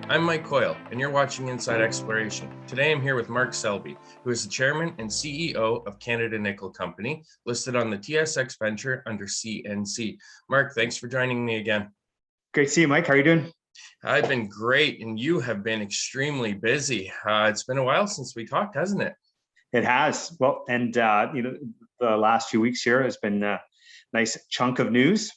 I'm Mike Coyle, and you're watching Inside Exploration. Today I'm here with Mark Selby, who is the chairman and CEO of Canada Nickel Company, listed on the TSX Venture under CNC. Mark, thanks for joining me again. Great to see you, Mike. How are you doing? I've been great, and you have been extremely busy. It's been a while since we talked, hasn't it? It has. Well, and the last few weeks here has been a nice chunk of news.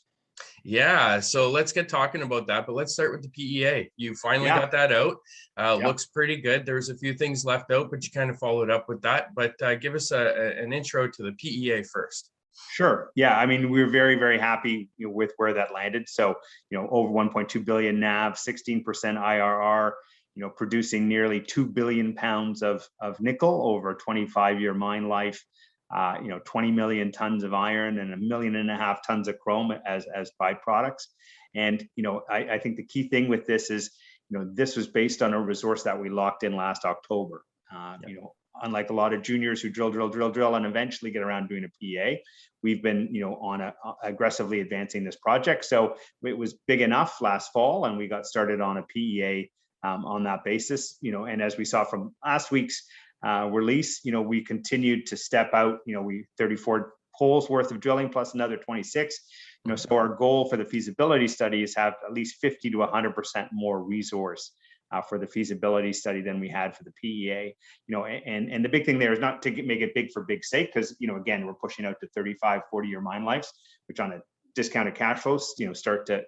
Yeah, so let's get talking about that, but let's start with the PEA. You finally got that out. Looks pretty good. There's a few things left out, but you kind of followed up with that. But give us an intro to the PEA first. Sure. Yeah. I mean, we were very, very happy with where that landed. So, over 1.2 billion NAV, 16% IRR, producing nearly 2 billion pounds of nickel over a 25-year mine life. 20 million tons of iron and 1.5 million tons of chrome as byproducts. And, I think the key thing with this is, this was based on a resource that we locked in last October. Unlike a lot of juniors who drill and eventually get around doing a PEA, we've been, aggressively advancing this project. So it was big enough last fall, and we got started on a PEA on that basis. And as we saw from last week's release, we continued to step out. We 34 holes worth of drilling plus another 26. So our goal for the feasibility study is have at least 50 to 100% more resource for the feasibility study than we had for the PEA. And the big thing there is not to make it big for big sake, because again, we're pushing out to 35, 40-year mine lives, which on a discounted cash flows, start to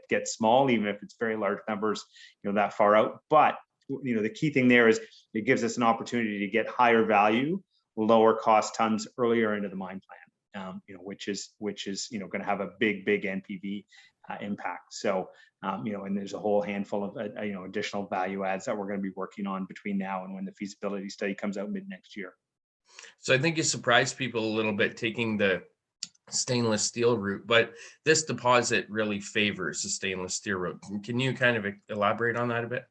get small, even if it's very large numbers, that far out. But the key thing there is it gives us an opportunity to get higher value, lower cost tons earlier into the mine plan, which is going to have a big NPV impact. So, and there's a whole handful of additional value adds that we're going to be working on between now and when the feasibility study comes out mid next year. So I think you surprised people a little bit taking the stainless steel route, but this deposit really favors the stainless steel route. Can you kind of elaborate on that a bit?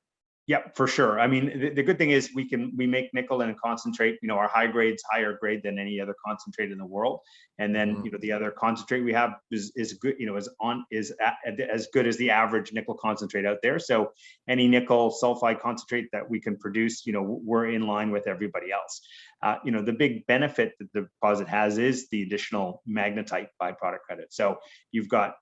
Yeah, for sure. I mean, the good thing is we make nickel in a concentrate. Our high grade's higher grade than any other concentrate in the world. And then the other concentrate we have is good. Is as good as the average nickel concentrate out there. So any nickel sulphide concentrate that we can produce, we're in line with everybody else. The big benefit that the deposit has is the additional magnetite byproduct credit. So you've got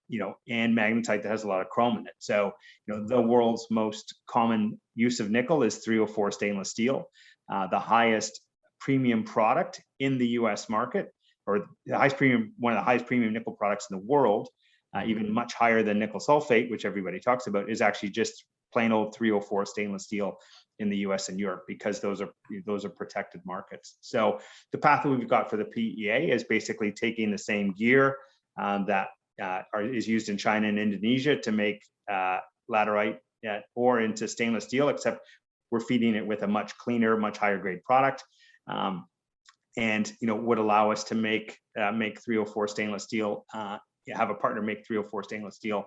and magnetite that has a lot of chrome in it. So the world's most common use of nickel is 304 stainless steel, the highest premium product in the U.S. market, or the highest premium, one of the highest premium nickel products in the world, even much higher than nickel sulfate, which everybody talks about, is actually just plain old 304 stainless steel in the U.S. and Europe, because those are protected markets. So the path that we've got for the PEA is basically taking the same gear that is used in China and Indonesia to make laterite ore into stainless steel, except we're feeding it with a much cleaner, much higher grade product, and would allow us to make 304 stainless steel. Have a partner make 304 stainless steel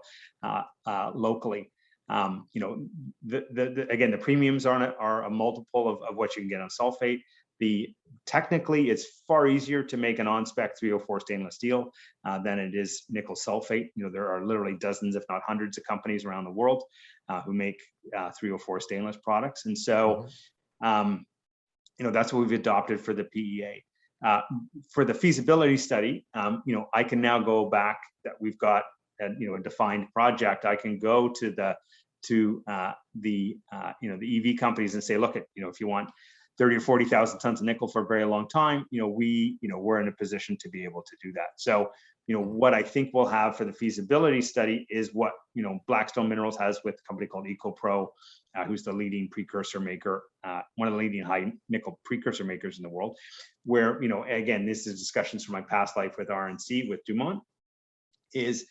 locally. Again, the premiums on it are a multiple of what you can get on sulfate. Technically, it's far easier to make an on-spec 304 stainless steel than it is nickel sulfate. There are literally dozens, if not hundreds, of companies around the world who make 304 stainless products, and so that's what we've adopted for the PEA. For the feasibility study, I can now go back that we've got a defined project. I can go to the EV companies and say, look, if you want 30 or 40,000 tons of nickel for a very long time, we're in a position to be able to do that. So, what I think we'll have for the feasibility study is what, Blackstone Minerals has with a company called EcoPro, who's the leading precursor maker, one of the leading high nickel precursor makers in the world, where, again, this is discussions from my past life with RNC, with Dumont, is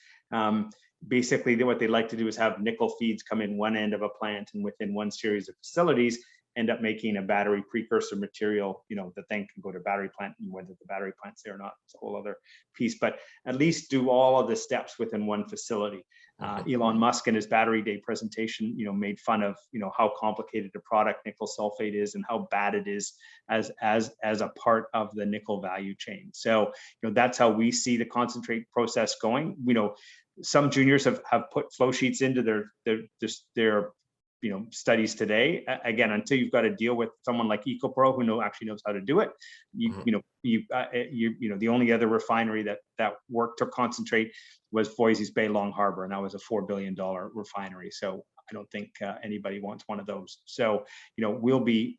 basically what they'd like to do is have nickel feeds come in one end of a plant, and within one series of facilities end up making a battery precursor material, that then can go to battery plant, and whether the battery plant's there or not, it's a whole other piece, but at least do all of the steps within one facility. Elon Musk in his Battery Day presentation, made fun of, how complicated a product nickel sulfate is and how bad it is as a part of the nickel value chain. So, that's how we see the concentrate process going. Some juniors have put flow sheets into their studies today. Again, until you've got to deal with someone like EcoPro who actually knows how to do it, the only other refinery that worked to concentrate was Voisey's Bay Long Harbor, and that was a $4 billion refinery. So I don't think anybody wants one of those. So, we'll be,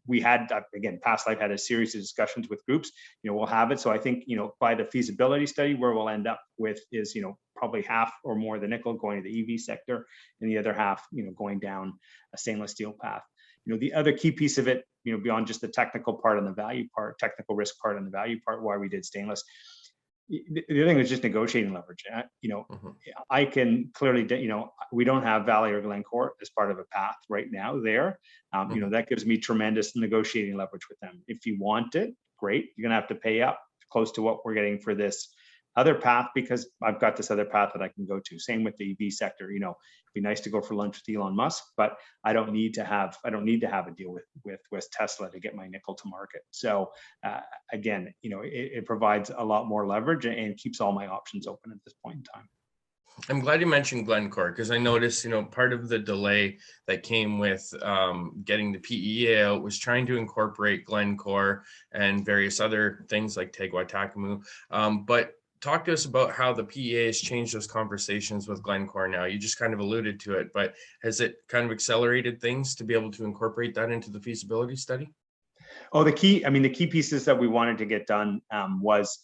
we had, again, past life had a series of discussions with groups, we'll have it. So I think, by the feasibility study, where we'll end up with is, probably half or more of the nickel going to the EV sector, and the other half, going down a stainless steel path. The other key piece of it, beyond just the technical part and the value part, technical risk part and the value part, why we did stainless, the other thing was just negotiating leverage. I can clearly, we don't have Valley or Glencore as part of a path right now there. That gives me tremendous negotiating leverage with them. If you want it, great. You're gonna have to pay up close to what we're getting for this other path, because I've got this other path that I can go to. Same with the EV sector. It'd be nice to go for lunch with Elon Musk, but I don't need to have a deal with Tesla to get my nickel to market. So again, it provides a lot more leverage and keeps all my options open at this point in time. I'm glad you mentioned Glencore, because I noticed, part of the delay that came with getting the PEA out was trying to incorporate Glencore and various other things like Teguatakamu. But talk to us about how the PEA has changed those conversations with Glencore now. You just kind of alluded to it, but has it kind of accelerated things to be able to incorporate that into the feasibility study? Oh, the key pieces that we wanted to get done was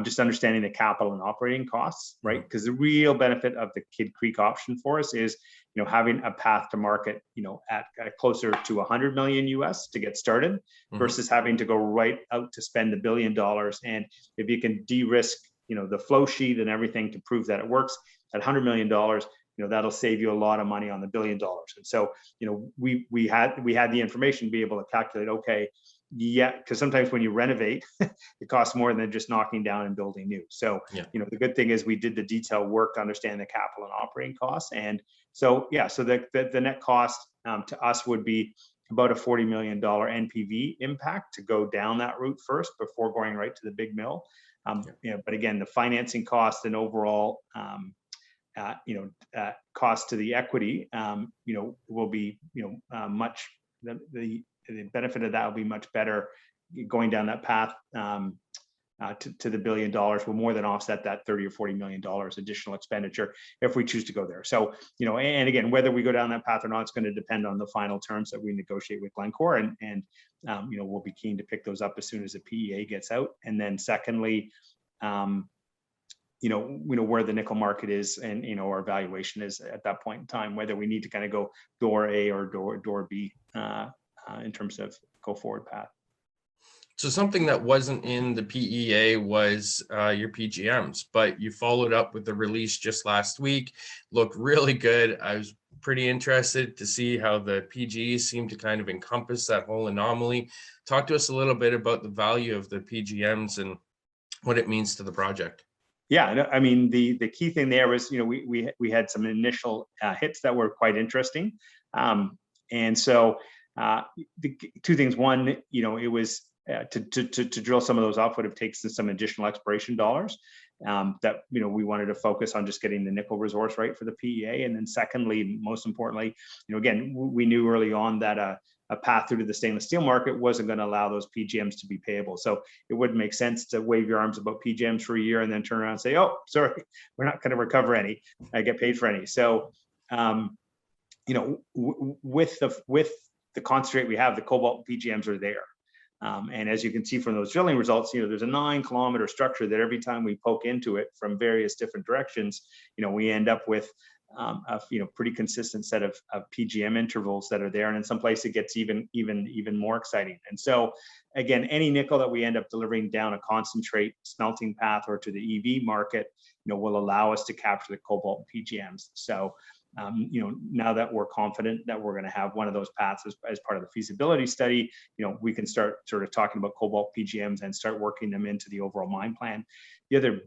just understanding the capital and operating costs, right? Because the real benefit of the Kidd Creek option for us is, having a path to market, at closer to 100 million US to get started, versus having to go right out to spend $1 billion. And if you can de-risk, the flow sheet and everything to prove that it works at $100 million, that'll save you a lot of money on the $1 billion. And so, we had the information to be able to calculate, okay, yeah, because sometimes when you renovate, it costs more than just knocking down and building new. So, the good thing is we did the detailed work to understand the capital and operating costs. And so, so the net cost to us would be about a $40 million NPV impact to go down that route first before going right to the big mill. But again, the financing cost and overall, cost to the equity, will be, much, the benefit of that will be much better going down that path to the $1 billion will more than offset that $30 or $40 million additional expenditure if we choose to go there. So, and again, whether we go down that path or not, it's going to depend on the final terms that we negotiate with Glencore, and we'll be keen to pick those up as soon as the PEA gets out. And then secondly, where the nickel market is and, our valuation is at that point in time, whether we need to kind of go door A or door B in terms of go forward path. So something that wasn't in the PEA was your PGMs, but you followed up with the release just last week. Looked really good. I was pretty interested to see how the PGs seem to kind of encompass that whole anomaly. Talk to us a little bit about the value of the PGMs and what it means to the project. Yeah, I mean, the key thing there was, we had some initial hits that were quite interesting. And so the two things, one, it was to drill some of those off would have taken some additional exploration dollars that, we wanted to focus on just getting the nickel resource right for the PEA. And then secondly, most importantly, again, we knew early on that a path through to the stainless steel market wasn't going to allow those PGMs to be payable. So it wouldn't make sense to wave your arms about PGMs for a year and then turn around and say, oh, sorry, we're not going to recover any, I get paid for any. So, with the concentrate we have, the cobalt PGMs are there. And as you can see from those drilling results, there's a 9-kilometer structure that every time we poke into it from various different directions, we end up with a pretty consistent set of PGM intervals that are there. And in some places it gets even more exciting. And so again, any nickel that we end up delivering down a concentrate smelting path or to the EV market, will allow us to capture the cobalt PGMs. So now that we're confident that we're going to have one of those paths as part of the feasibility study, we can start sort of talking about cobalt PGMs and start working them into the overall mine plan. The other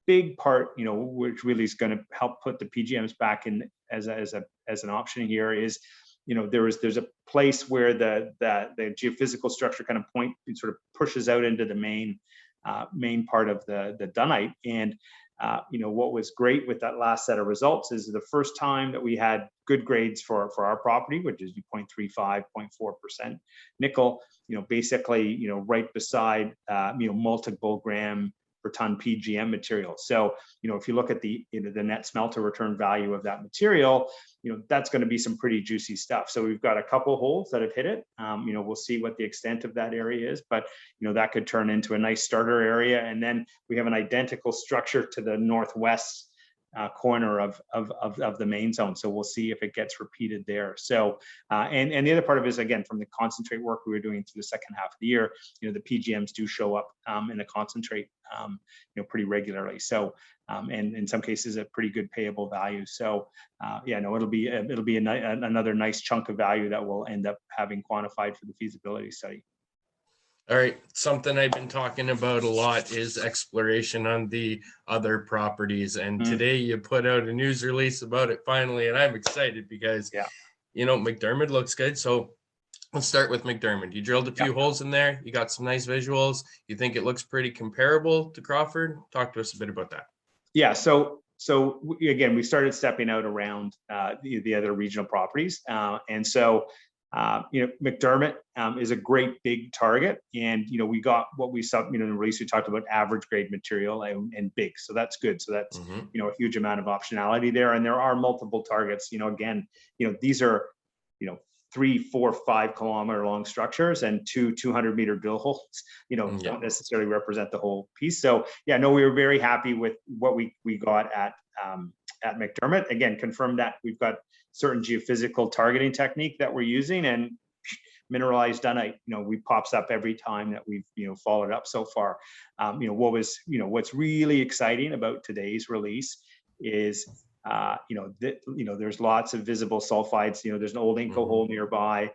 big part, which really is going to help put the PGMs back in as an option here is, there's a place where the geophysical structure kind of sort of pushes out into the main main part of the dunite. And what was great with that last set of results is the first time that we had good grades for our property, which is 0.35, 0.4% nickel, basically, right beside, multiple gram per ton PGM material. So, if you look at the net smelter return value of that material, that's going to be some pretty juicy stuff. So we've got a couple holes that have hit it. We'll see what the extent of that area is, but that could turn into a nice starter area. And then we have an identical structure to the northwest corner of the main zone. So we'll see if it gets repeated there. So, and the other part of it is, again, from the concentrate work we were doing through the second half of the year, the PGMs do show up in the concentrate, pretty regularly. So, and in some cases at pretty good payable value. So, it'll be another nice chunk of value that we'll end up having quantified for the feasibility study. All right. Something I've been talking about a lot is exploration on the other properties. And today you put out a news release about it finally. And I'm excited because, McDermott looks good. So let's start with McDermott. You drilled a few holes in there. You got some nice visuals. You think it looks pretty comparable to Crawford? Talk to us a bit about that. Yeah. So again, we started stepping out around the other regional properties. And so McDermott is a great big target, and we got what we saw. In the release we talked about average grade material and big, so that's good. So that's a huge amount of optionality there, and there are multiple targets. Again, these are 3, 4, 5 kilometer long structures, and 200-meter drill holes. Don't necessarily represent the whole piece. So we were very happy with what we got at McDermott. Again, confirmed that we've got certain geophysical targeting technique that we're using, and mineralized dunite, we pops up every time that we've, followed up so far. What's really exciting about today's release is, there's lots of visible sulphides. There's an old Inco hole nearby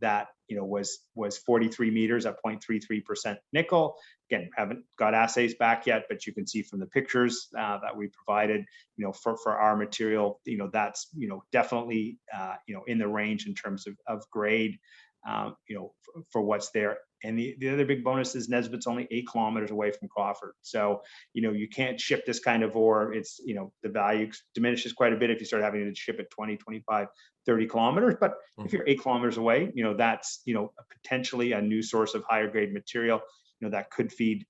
that, was 43 meters at 0.33% nickel. Again, haven't got assays back yet, but you can see from the pictures that we provided, for our material, that's, definitely, in the range in terms of grade, for what's there. And the other big bonus is Nesbitt's only 8 kilometers away from Crawford. So, you can't ship this kind of ore. It's, the value diminishes quite a bit if you start having to ship it 20, 25, 30 kilometers. But if you're 8 kilometers away, that's, potentially a new source of higher grade material, that could feed,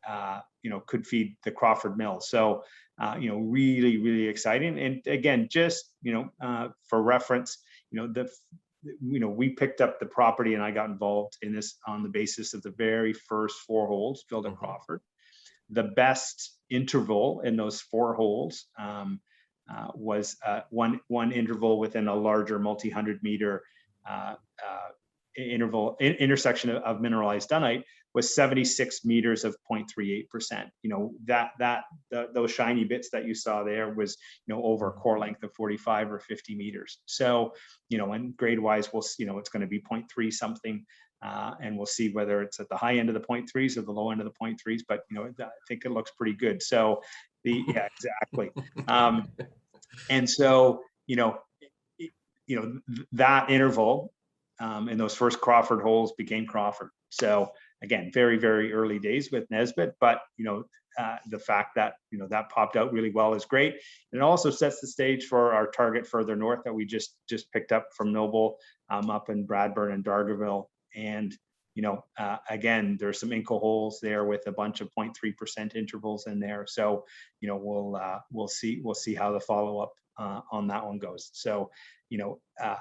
the Crawford mill. So, really, really exciting. And again, just, for reference, we picked up the property, and I got involved in this on the basis of the very first 4 holes drilled at Crawford. The best interval in those 4 holes was one interval within a larger multi-100-meter intersection of mineralized dunite was 76 meters of 0.38%. Those shiny bits that you saw there was, over a core length of 45 or 50 meters. So, and grade wise, we'll, it's going to be 0.3 something. And we'll see whether it's at the high end of the 0.3s or the low end of the 0.3s, but, I think it looks pretty good. So exactly. And so, that interval in those first Crawford holes became Crawford. So again, very, very early days with Nesbitt, but, the fact that, that popped out really well is great. And it also sets the stage for our target further north that we just picked up from Noble, up in Bradburn and Dargaville. And, again, there's some Inco holes there with a bunch of 0.3% intervals in there. So, we'll see how the follow-up on that one goes. So, I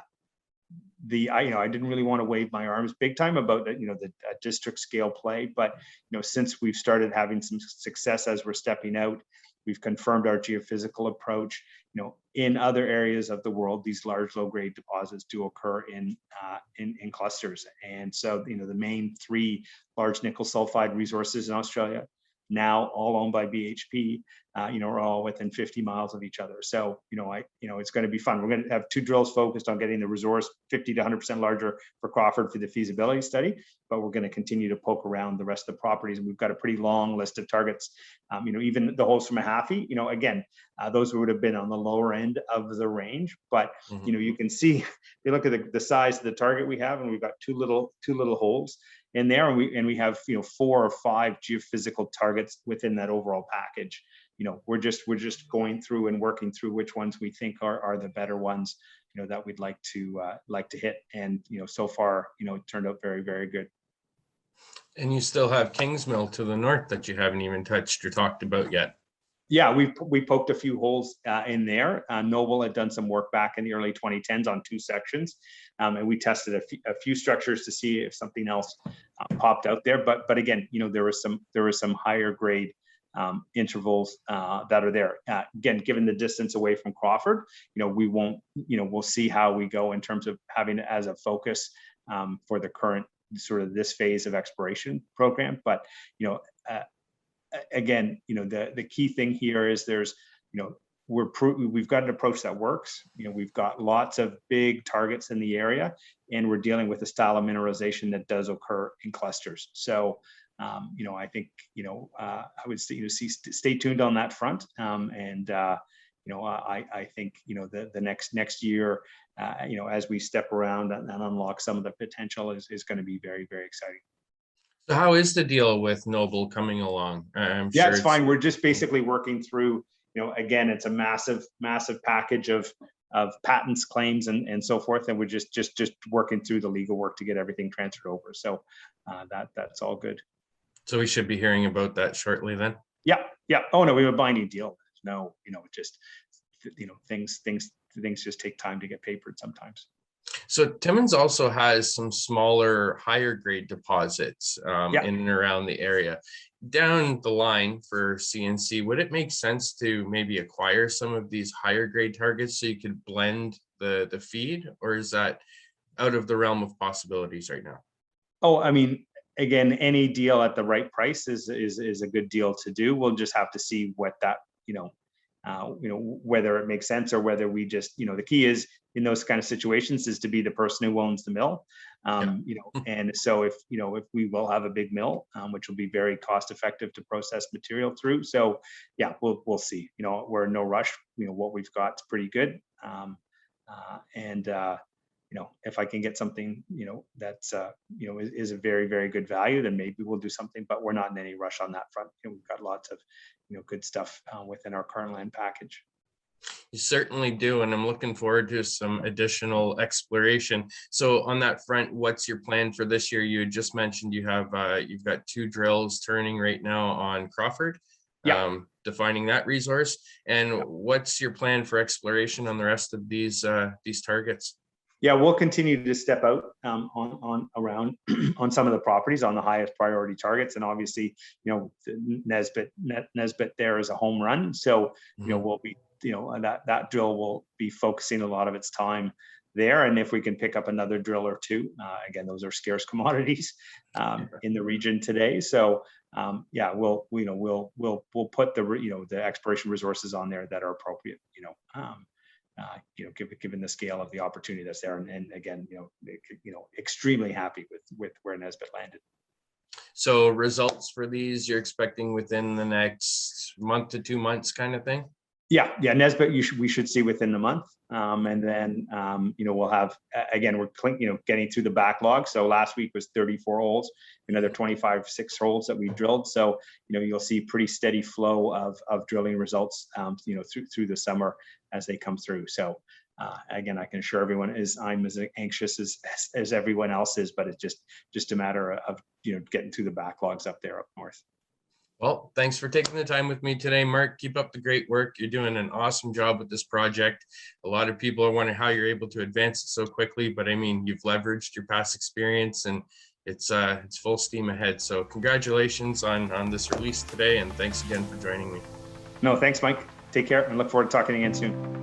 didn't really want to wave my arms big time about the district scale play, but since we've started having some success as we're stepping out, we've confirmed our geophysical approach. In other areas of the world, these large low-grade deposits do occur in clusters, and so the main 3 large nickel sulphide resources in Australia, now all owned by BHP, are all within 50 miles of each other. So, it's going to be fun. We're going to have 2 drills focused on getting the resource 50 to 100% larger for Crawford for the feasibility study, but we're going to continue to poke around the rest of the properties. And we've got a pretty long list of targets. Even the holes from Mahaffey, again, those would have been on the lower end of the range, but, you can see, if you look at the size of the target we have, and we've got two little holes, in there, and we have 4 or 5 geophysical targets within that overall package. We're just going through and working through which ones we think are the better ones, that we'd like to hit. And so far, it turned out very, very good. And you still have Kingsmill to the north that you haven't even touched or talked about yet. Yeah, we poked a few holes in there. Noble had done some work back in the early 2010s on 2 sections, and we tested a few structures to see if something else popped out there. But again, there was some higher grade intervals that are there. Again, given the distance away from Crawford, we won't, we'll see how we go in terms of having it as a focus for the current sort of this phase of exploration program. But again, the key thing here is there's, we've got an approach that works. We've got lots of big targets in the area, and we're dealing with a style of mineralization that does occur in clusters. So, I think, I would say, stay tuned on that front. I think, the next year, as we step around and unlock some of the potential is going to be very, very exciting. So how is the deal with Noble coming along? I'm yeah, sure it's fine. We're just basically working through, again, it's a massive package of patents, claims, and so forth. And we're just working through the legal work to get everything transferred over. So that's all good. So we should be hearing about that shortly then? Yeah. Oh no, we have a binding deal. No, just, things just take time to get papered sometimes. So Timmins also has some smaller, higher grade deposits in and around the area. Down the line for CNC, would it make sense to maybe acquire some of these higher grade targets so you could blend the feed, or is that out of the realm of possibilities right now? Oh, I mean, again, any deal at the right price is a good deal to do. We'll just have to see what that, whether it makes sense or whether we just, the key is in those kind of situations is to be the person who owns the mill. And so if we will have a big mill, which will be very cost effective to process material through. So yeah, we'll see. We're in no rush. What we've got is pretty good. If I can get something, that's, is a very, very good value, then maybe we'll do something, but we're not in any rush on that front. We've got lots of, good stuff within our current land package. You certainly do, and I'm looking forward to some additional exploration. So on that front, what's your plan for this year? You had just mentioned you have you've got 2 drills turning right now on Crawford, defining that resource. And what's your plan for exploration on the rest of these targets? Yeah, we'll continue to step out on around on some of the properties on the highest priority targets, and obviously, Nesbitt there is a home run. So we'll be, that drill will be focusing a lot of its time there, and if we can pick up another drill or 2, again, those are scarce commodities in the region today. So we'll put the exploration resources on there that are appropriate. Given the scale of the opportunity that's there, and again, extremely happy with where Nesbitt landed. So results for these you're expecting within the next month to 2 months, kind of thing? Yeah, Nesbitt we should see within the month, and then we'll have, again, we're getting through the backlog. So last week was 34 holes, another 6 holes that we drilled. So you'll see pretty steady flow of drilling results through the summer as they come through. So again, I can assure everyone I'm as anxious as everyone else is, but it's just a matter of getting through the backlogs up there up north. Well, thanks for taking the time with me today, Mark. Keep up the great work. You're doing an awesome job with this project. A lot of people are wondering how you're able to advance it so quickly, but I mean, you've leveraged your past experience, and it's full steam ahead. So congratulations on this release today, and thanks again for joining me. No, thanks, Mike. Take care, and look forward to talking again soon.